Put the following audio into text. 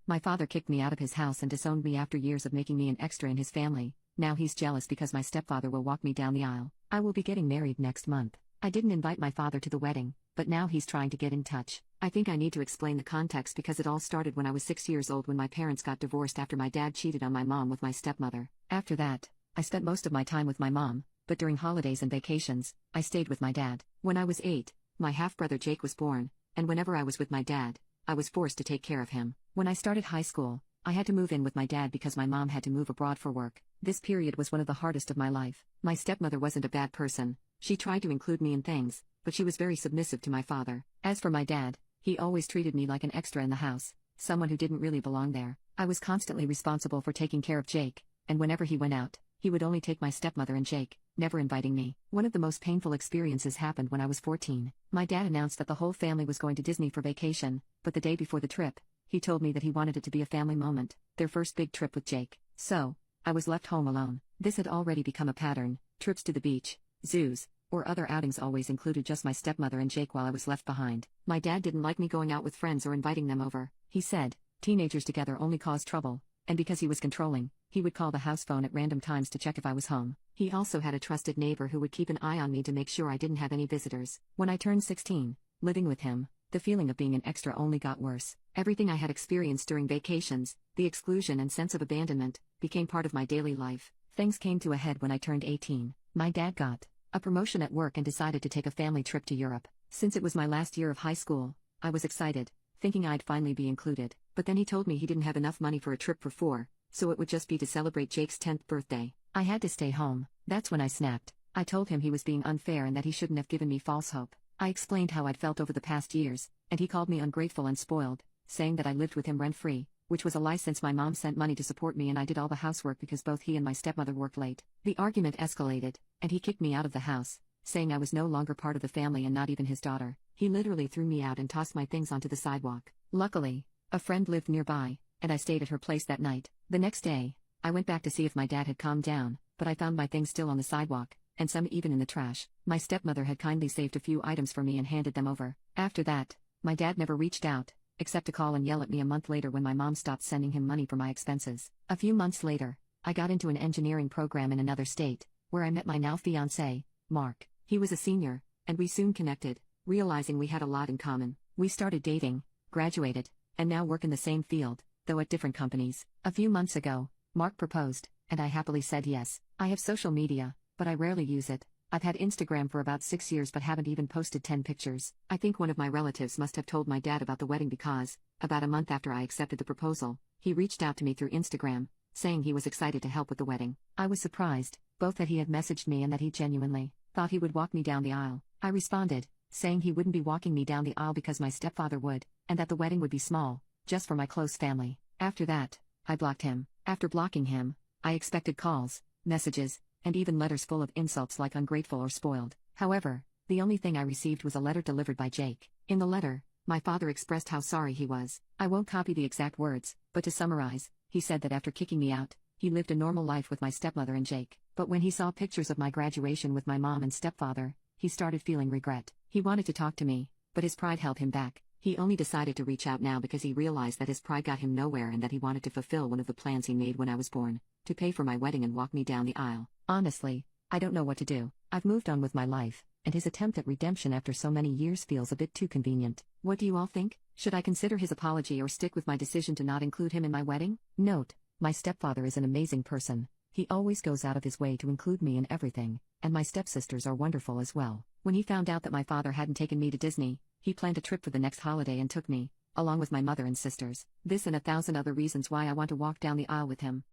My father kicked me out of his house and disowned me after years of making me an extra in his family. Now he's jealous because my stepfather will walk me down the aisle. I will be getting married next month. I didn't invite my father to the wedding, but now he's trying to get in touch. I think I need to explain the context because it all started when I was 6 years old when my parents got divorced after my dad cheated on my mom with my stepmother. After that, I spent most of my time with my mom, but during holidays and vacations, I stayed with my dad. When I was 8, my half-brother Jake was born, and whenever I was with my dad, I was forced to take care of him. When I started high school, I had to move in with my dad because my mom had to move abroad for work. This period was one of the hardest of my life. My stepmother wasn't a bad person. She tried to include me in things, but she was very submissive to my father. As for my dad, he always treated me like an extra in the house, someone who didn't really belong there. I was constantly responsible for taking care of Jake, and whenever he went out, he would only take my stepmother and Jake, never inviting me. One of the most painful experiences happened when I was 14. My dad announced that the whole family was going to Disney for vacation, but the day before the trip, he told me that he wanted it to be a family moment, their first big trip with Jake. So, I was left home alone. This had already become a pattern. Trips to the beach, zoos, or other outings always included just my stepmother and Jake while I was left behind. My dad didn't like me going out with friends or inviting them over. He said, teenagers together only cause trouble, and because he was controlling, he would call the house phone at random times to check if I was home. He also had a trusted neighbor who would keep an eye on me to make sure I didn't have any visitors. When I turned 16, living with him, the feeling of being an extra only got worse. Everything I had experienced during vacations, the exclusion and sense of abandonment, became part of my daily life. Things came to a head when I turned 18. My dad got a promotion at work and decided to take a family trip to Europe. Since it was my last year of high school, I was excited, thinking I'd finally be included. But then he told me he didn't have enough money for a trip for 4, so it would just be to celebrate Jake's 10th birthday. I had to stay home. That's when I snapped. I told him he was being unfair and that he shouldn't have given me false hope. I explained how I'd felt over the past years, and he called me ungrateful and spoiled, saying that I lived with him rent-free, which was a lie since my mom sent money to support me and I did all the housework because both he and my stepmother worked late. The argument escalated, and he kicked me out of the house, saying I was no longer part of the family and not even his daughter. He literally threw me out and tossed my things onto the sidewalk. Luckily, a friend lived nearby, and I stayed at her place that night. The next day, I went back to see if my dad had calmed down, but I found my things still on the sidewalk, and some even in the trash. My stepmother had kindly saved a few items for me and handed them over. After that, my dad never reached out, except to call and yell at me a month later when my mom stopped sending him money for my expenses. A few months later, I got into an engineering program in another state, where I met my now fiancé, Mark. He was a senior, and we soon connected, realizing we had a lot in common. We started dating, graduated, and now work in the same field, though at different companies. A few months ago, Mark proposed, and I happily said yes. I have social media, but I rarely use it. I've had Instagram for about 6 years but haven't even posted 10 pictures. I think one of my relatives must have told my dad about the wedding because, about a month after I accepted the proposal, he reached out to me through Instagram, saying he was excited to help with the wedding. I was surprised, both that he had messaged me and that he genuinely thought he would walk me down the aisle. I responded, saying he wouldn't be walking me down the aisle because my stepfather would, and that the wedding would be small, just for my close family. After that, I blocked him. After blocking him, I expected calls, messages, and even letters full of insults like ungrateful or spoiled. However, the only thing I received was a letter delivered by Jake. In the letter, my father expressed how sorry he was. I won't copy the exact words, but to summarize, he said that after kicking me out, he lived a normal life with my stepmother and Jake. But when he saw pictures of my graduation with my mom and stepfather, he started feeling regret. He wanted to talk to me, but his pride held him back. He only decided to reach out now because he realized that his pride got him nowhere and that he wanted to fulfill one of the plans he made when I was born, to pay for my wedding and walk me down the aisle. Honestly, I don't know what to do. I've moved on with my life, and his attempt at redemption after so many years feels a bit too convenient. What do you all think? Should I consider his apology or stick with my decision to not include him in my wedding? Note, my stepfather is an amazing person. He always goes out of his way to include me in everything, and my stepsisters are wonderful as well. When he found out that my father hadn't taken me to Disney, he planned a trip for the next holiday and took me, along with my mother and sisters. This and 1,000 other reasons why I want to walk down the aisle with him.